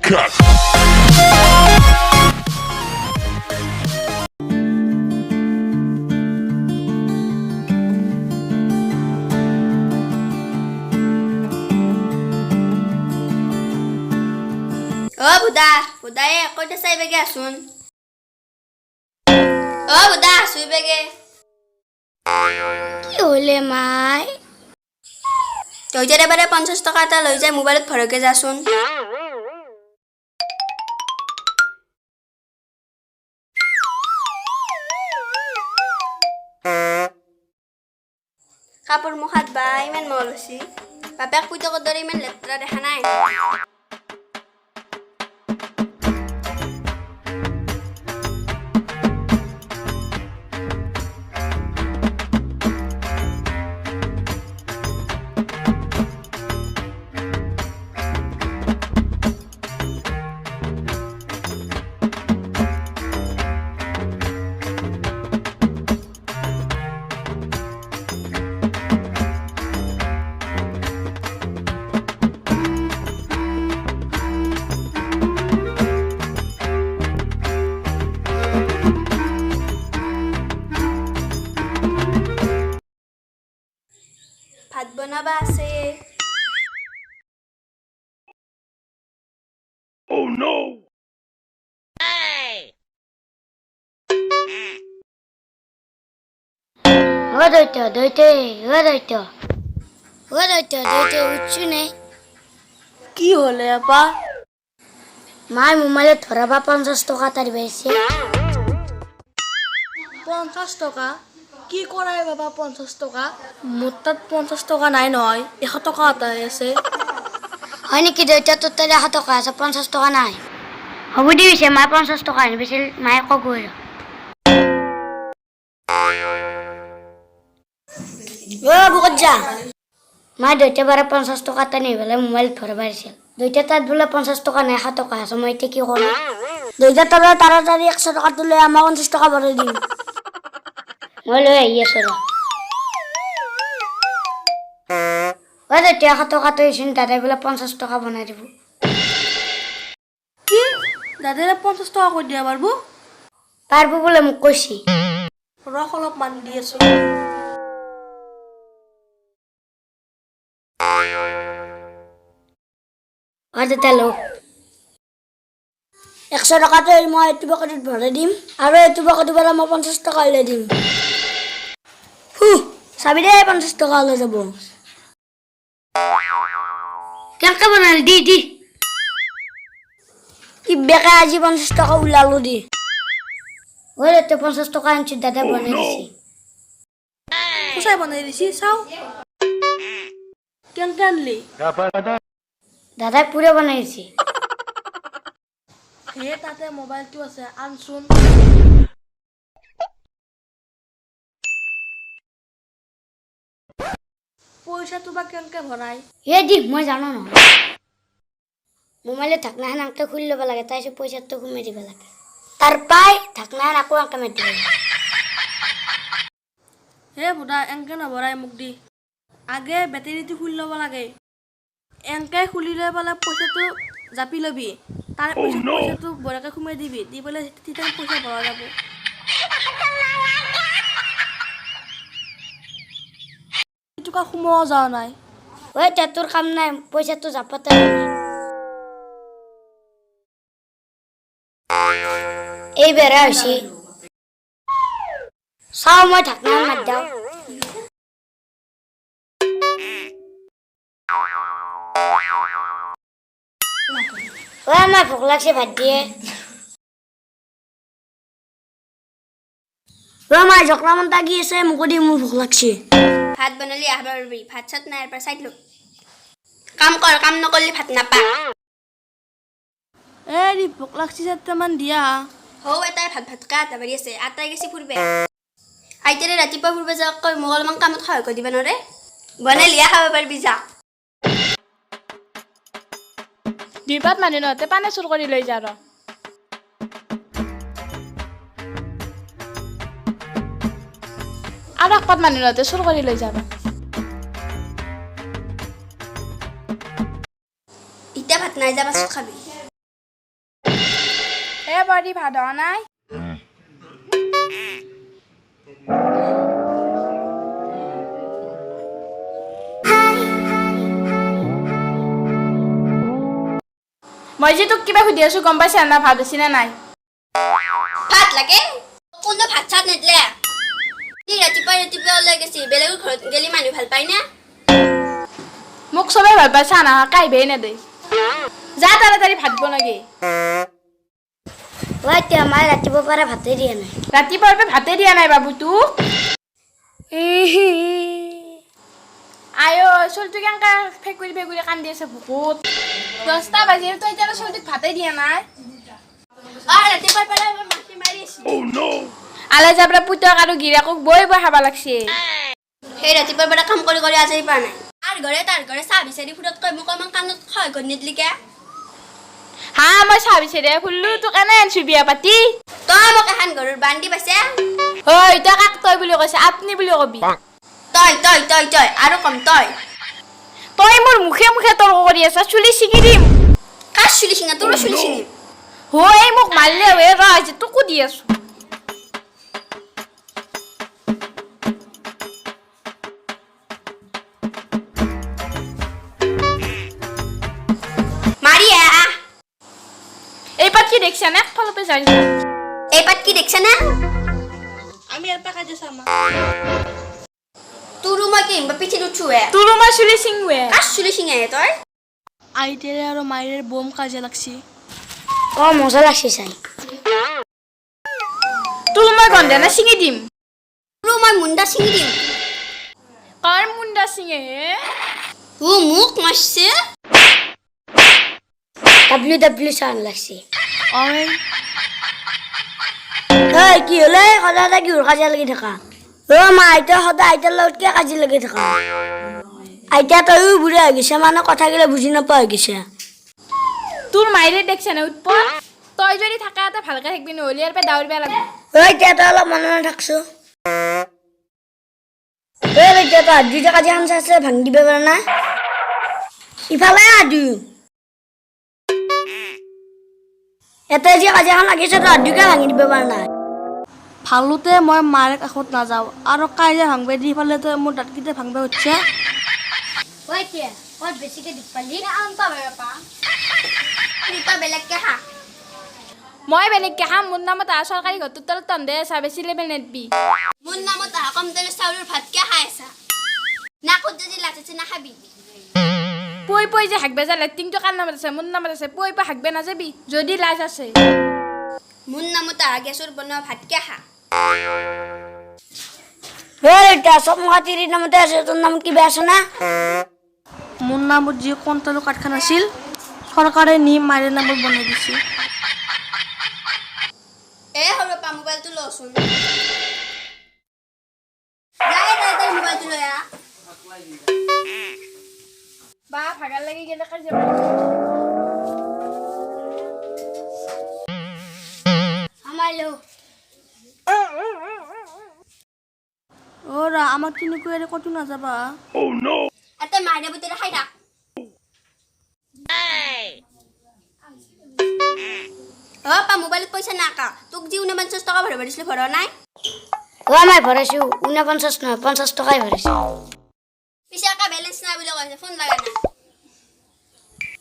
Cut. Oh, Buddha, kau dah saya bagi asun. Oh, Buddha, sui bagi. কি হলে মাই তই যে এবাৰে 50 টকা এটা লৈ যায় মোবাইলত ভৰকে যাচোন কাপোৰ মুখাত বা ইমান মল হৈছে বাপেক পুতেকৰ দৰে ইমান লেতেৰা দেখা নাই ভাত বনাবা আছে Oh no! দৈতে উঠছো নে কি হলে আপা মাই মোবাইলত ধৰাবা 50 টকা তাৰি পাইছে 50 টকা কি কৰাই বাবা 50 টকা মোৰ তাত 50 টকা নাই নহয় 100 টকা এটাই আছে হয় নেকি দৈতে তোৰ তাত 100 টকা আছে 50 টকা নাই হ'ব দিছে মাই 50 টকা আনিছিল মাই আকৌ গৈ বুকত যা মাই দৈতে বাৰে 50 টকা এটা নিবলৈ মোবাইল ধৰিব আহিছিল দৈতে তাত বোলে 50 টকা নাই 100 টকা আছে মই এতিয়া কি কৰোঁ দৈতে তলে তাড়াতাড়ি 100 টকা তুলে আমাক 50 টকা ভৰাই দিম মই লৈ আহি আছো দৈতে 100 টকা তৈছিল দাদাই বোলে 50 টকা বনাই দিব কি দাদাৰে 50 টকা কৈ দিয়া পাৰব বোলে মোক কৈছি ৰখ অলপ মান দি আছো দাদা লো 100 টকাটো মই এইটো বকেটত ভৰাই দিম আৰু এইটো বকেটৰ পৰা মই 50 টকা লৈ দিম চাবি দে 50 টকা লৈ যাব কেনেকৈ বনালি দি কি বেকা আজি 50 টকা ওলালো দি তে 50 টকা আনছি দাদা বনাই দিছি সঁচাই বনাই দিছি চাও কেনেকৈ আনলি দাদাই পুৰে বনাইছি হে তাতে মোবাইলটো আছে আনচোন পইচাটো বা কেনেকৈ ভৰাই দি মই জানো নহয় মোবাইলে ঢাকনাখন আনকে খুলি ল'ব লাগে তাৰপিছত পইচাটো সোমাই দিব লাগে তাৰ পাই ঢাকনাখন আকৌ আনকে মাৰি দিব লাগে হে বুঢ়া এনেকৈ নভৰাই মোক দি আগে বেটেৰীটো খুলি ল'ব লাগে এনেকৈ খুলি লৈ পেলাই পইচাটো জাপি ল'বি তাৰ পিছত পইচাটো বঢ়িয়াকৈ সোমাই দিবি দি পেলাই তেতিয়া পইচা ভৰা যাব টকা সোমোৱা যোৱা নাই তোৰ কাম নাই পইচাটো জাপতে এই বেৰা হৈছে চাও মই ঢাকনাখন মাৰি দিওঁ আমাৰ ভোক লাগছে ভাত দিয়ে মাই জকলা মান তাগি আছে মোকো দি মোৰ ভোক লাগছে ভাত বনালি আহবাৰ ভাত চাত নাই পৰা চাই লো কাম কৰ কাম নকৰলি ভাত নাপা এই ভোক লাগছে 7টামান দিয়া হৌ এটাই ভাতকা আটা বাঢ়ি আছে আটাই গেছি ফুৰবে আইতাৰে ৰাতিপুৱা ফুৰবে যাওক কৈ মোক অলপমান কামত সহায় কৰি দিবা নৰে বনাই লিয়া খাব পাৰিবি যা দুইপাত মানুহ নহতে পানী চুৰ কৰি লৈ যা আৰু একপাত মানুহ নহতে চুৰ কৰি লৈ যা ইটা ভাত নাই যা পাছত খাবি বৰি ভাত হোৱা নাই মই যে তোক কিবা সুধি আছো গম পাইছা না ভাত হৈছে নে নাই ভাত লাগে কোনো ভাত চাত নিদিলে সি ৰাতিপুৱা ওলাই গৈছে বেলেগৰ ঘৰত গেলি মানুহ ভাল পায় না মোক চবে ভাল পাই চাহ নাখা কাইবেই নেদে যা তাড়াতাড়ি ভাত বনাগে এতিয়া মায়ে ৰাতিপুৱাৰ পৰা ভাতে দিয়া নাই ৰাতিপুৱাৰ পৰা ভাতে দিয়া নাই বাবু তোক আয়ো চলটো কেনেকা ফেকুৰি ফেকুৰি কান্দি আছে ভোকত 10টা বাজিল তই এতিয়া চলটোক ভাতে দিয়া নাই ৰাতিপুৱাৰ পৰা মাখি মাৰি আছো আলে যাবৰা পুতক আৰু গিৰাকক বই বই খাবা লাগছে সেই ৰাতিপুৱাৰ পৰা কাম কৰি কৰি আজৰি পোৱা নাই তাৰ ঘৰে চাহ বিচাৰি ফুৰতকৈ মোক অকণমান কাণত সহায় কৰি নিদিলি কে হা মই চাহ বিচাৰি ফুল্লো তোক এনে আনছো বিয়া পাতি তই মোক এখন ঘৰৰ বান্ধি পাইছে ঐ তই কাক তই বুলি কৈছে আপনি বুলি কবি তই আৰু কম তই মোৰ মুখে মুখে তৰ্ক কৰি আছা চুলি ছিঙি দিম কাৰ চুলি চিঙা তোৰো চুলি চিঙিম হৈ মোক মাৰিলে হৈ ৰ আজি তোকো দি আছো মাৰি আহ এই পাত কি দেখছা না একফালৰ পৰা জানি এই পাত কি দেখছা না আমি ইয়াৰ পৰা কাজি চাম তোৰো মই কি পিঠিত উঠো তোৰো মই চুলি ছিঙুৱে কাৰ চুলি চিঙাই তই আইতেৰে আৰু মায়েৰে বম কাজিয়া লাগছি মজা লাগছে চাই তোৰ মই গন্ধেনা ছিঙি দিম তোৰো মই মুণ্ডা চিঙি দিম কাৰ মুণ্ডা ছিঙে মোক মাৰছে WW চান লাগছে অই কি হলে সদায় কিহৰ কাজিয়া লাগি থাকা মা আইতা সদায় আইতাৰ লগত কিয় কাজিয়া লাগি থাকা আইতা তয়ো বুঢ়া হৈ গৈছে মানে কথাগিলা বুজি নোপোৱা হৈ গৈছে তোৰ মাইৰে দেখছে না উৎপল তই যদি থাকা এটা ভালকে থাকবি নহ'লে ইয়াৰ পৰা দাউৰ বেয়া লাগব এতিয়া তই অলপ মনে মনে থাকছো এতিয়া তই দুইটা কাজিয়া খান চাইছে ভাঙি দিব পাৰা না ইফালে আদু এটা যে কাজিয়াখন লাগিছে তই দুইটা ভাঙি দিব পাৰা নাই ভালোতে মই মাৰে কাষত নাযাওঁ আৰু কাজিয়া ভাঙবে দি ফালে তই মোৰ দাঁতকেইটা ভাঙবে উঠছে বেছিকে দিব পালি বেলেগকে খা মই বেলেগকে খাম মোৰ নামত চৰকাৰী ঘৰটোৰ তলত তন্দে আছা বেছি লেবেল নেদবি মোৰ নামত কম তেলে চাউলৰ ভাতকে খাই আছা নাকত যদি লাজ আছে নাখাবি পই যে হাকবে যা লেট্ৰিনটো কাৰ নামত আছে মোৰ নামত আছে পই হাকবে নাযাবি যদি লাজ আছে মোৰ নামত গেছৰ বনোৱা ভাতকে খা এতিয়া চব মহাতিৰিৰ নামতে আছে তোৰ নামত কিবা আছে না মোৰ নামত যি কণ্ট্ৰলৰ কাৰ্ডখন আছিল চৰকাৰে নি মায়েৰ নামত বনাই দিছে সৰু পা মোবাইলটো লচোন মোবাইলটো লৈ আহ বা ভাগাৰ লাগি গেলে কাজিয়া অ'ৰা আমাক তিনিকুৱাৰে ক'তো নাযাবা এটা মাইনা বুটেৰে খাই থাক পা মোবাইলত পইচা নাকা তোক যি 49 টকা ভৰাব দিছিলো ভৰা নাই মই ভৰাইছো 49 নহয় 50 টকাই ভৰাইছো পিছে একা বেলেঞ্চ নাই বুলি কৈছে ফোন লাগা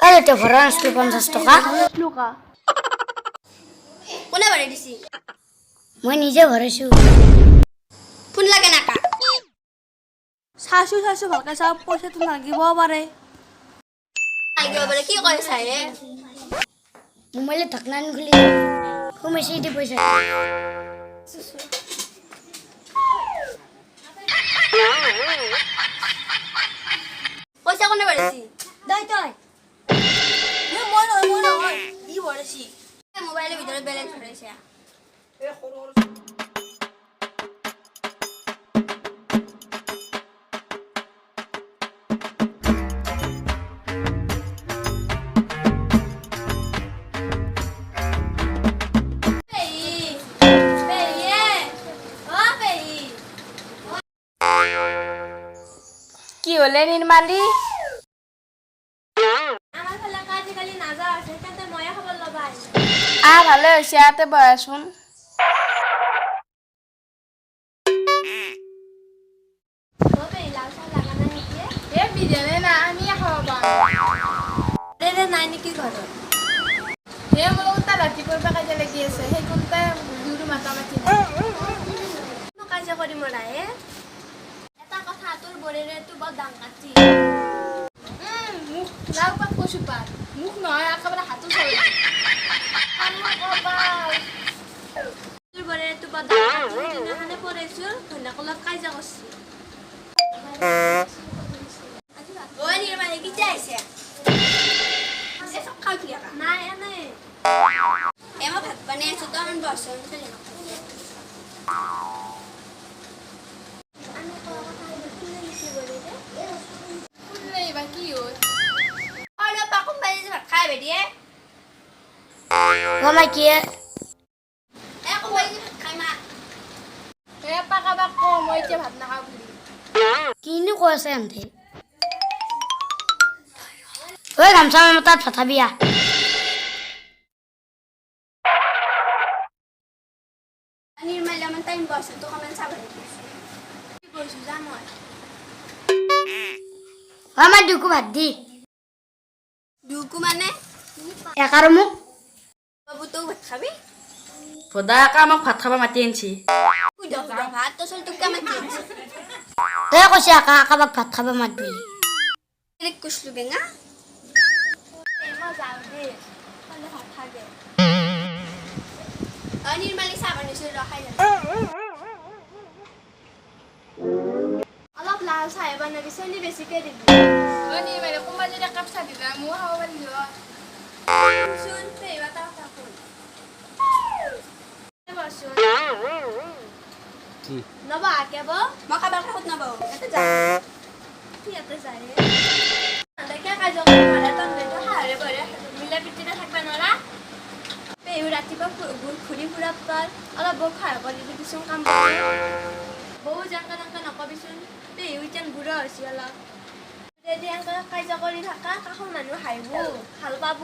নাই এতিয়া ভৰা নাছিলো 50 টকা লুকা কোনে ভৰাই দিছি মই নিজে ভৰাইছো ফোন লাগে নাকা চাইছো ভালকে চাওঁ পইচাটো লাগিব পাৰে লাগিব পাৰে কি কয় চাই মোবাইলত ঢাকনা খুলি সোমাইছে দি পইচা পইচা কোনে ভৰাইছি তই মই নহয় ই ভৰাইছি মোবাইলৰ ভিতৰত বেলেঞ্চ ভৰাইছে কি হলে নিৰ্মালি আমাৰ ফালে আজিকালি নাযাওঁ আছে তাতে ময়ে খবৰ ল'বা ভালে হৈছে ইয়াতে বহাচোন। এ বিৰিয়ানী না আমি খাব পাওঁ। নাই নেকি ঘৰত? হে মোৰ লগত তাৰ ৰাতিপুৱাৰ পৰা কাজিয়া লাগি আছে, সেইকণতে দুয়ো মাতা মাতি নাই। কাজিয়া কৰি মৰা হে? এটা কথা তোৰ বৰেৰে তো বৰ দাম কাটি। মুখ লাও পাত কৈছো পাত, মুখ নহয় একেবাৰে হাতো চলি। তোৰ বৰেৰে তো বৰ দাম কাটি। সেইদিনাখনে পৰাইছো ঘৈণীয়েকৰ লগত কাজিয়া কৰিছে। অ' নিৰ্মালী কেতিয়া আহিছে? নাই এনে মই ভাত বনাই আছো তই আমাৰ বচন এইবাৰ কি হ'ল? কোনবাই ভাত খাই দিয়ে মাই কি কোনবাই ভাত খাই মা হে পাকাবাক কওঁ মই এতিয়া ভাত নাখাওঁ বুলি। কিনো কৈ আছে এহঁতে? ঐ গামছা মোৰ তাত ভাতাবি আহ। নিৰ্মালী আমাৰ টাইম বচন তো কমেণ্ট চাব গৈছো যা মই আমাৰ দুকু ভাত দি দুকু মানে এক আৰু মোক বাবু তও ভাত খাবি ভদায়াকে আমাক ভাত খাব মাতি আনছি। ভাত তো চল তোক কামাত তই কৈছে আকা কাবাক ভাত খাব মাত বুলি। কৈছিলো বেঙা মই যাওঁ দে ভাত খাগে নিৰ্মালী চাহ বনাইছো ৰখাই যাম অলপ লাল চাহ বনাবি চেনি বেছিকে দিবি মানে কোনোবা যদি একাপ চাহ দিলা ময়ো খাব পাৰিলো হয়। শুন পেবা তা শুন বসুন নবা আকেব মই খাবার খাওত নবা এতে যা কি এতে যায় দেখে কাজ করে মারা তন বেটো হারে বরে মিলা পিটিতে থাকবা নরা পেউ ৰাতিপুৱা ঘূৰি ফুৰাত তই অলপ বৌ খাই কৰি দিবিচোন কাম কৰি বৌ যেনকা তেনকা নকবিচোন পেউ এতিয়া বুঢ়া হৈছে অলপ যদি এনেকৈ কাজিয়া কৰি থাকা কাষৰ মানুহ হাঁহিব ভাল পাব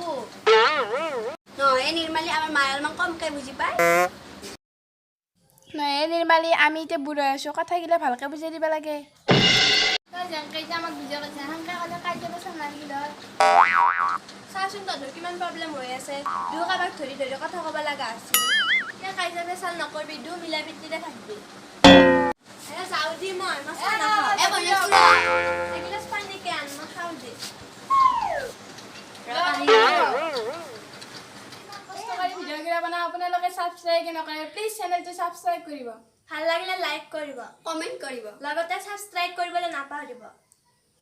নহয় নিৰ্মালী আমাৰ মায়ে অলপমান কমকে বুজি পায় নহয় নিৰ্মালী আমি এতিয়া বুঢ়া আছো কথাগিলা ভালকে বুজাই দিব লাগে। তই যেনকে এতিয়া আমাক বুজাই কৈছা সেনকে ক'লে কাজিয়া পেচাল নালাগিল হয়। চাচোন তহঁতৰ কিমান প্ৰব্লেম হৈ আছে দুয়ো কাৰোবাক ধৰি ধৰি কথা ক'ব লগা আছিল এতিয়া কাজিয়া পেচাল নকৰবি দুয়ো মিলা প্ৰীতিৰে থাকবি যাওঁ দি মই চাহ নাখাওঁ এগিলাচ পানীকে আন মই খাওঁ দে ভিডিঅ'গিলা বনাই আপোনালোকে ছাবস্ক্ৰাইব নকৰে প্লিজ চেনেলটো ছাবস্ক্ৰাইব কৰিব। ভাল লাগিলে লাইক কৰিব কমেণ্ট কৰিব লগতে ছাবস্ক্ৰাইব কৰিবলৈ নাপাহৰিব।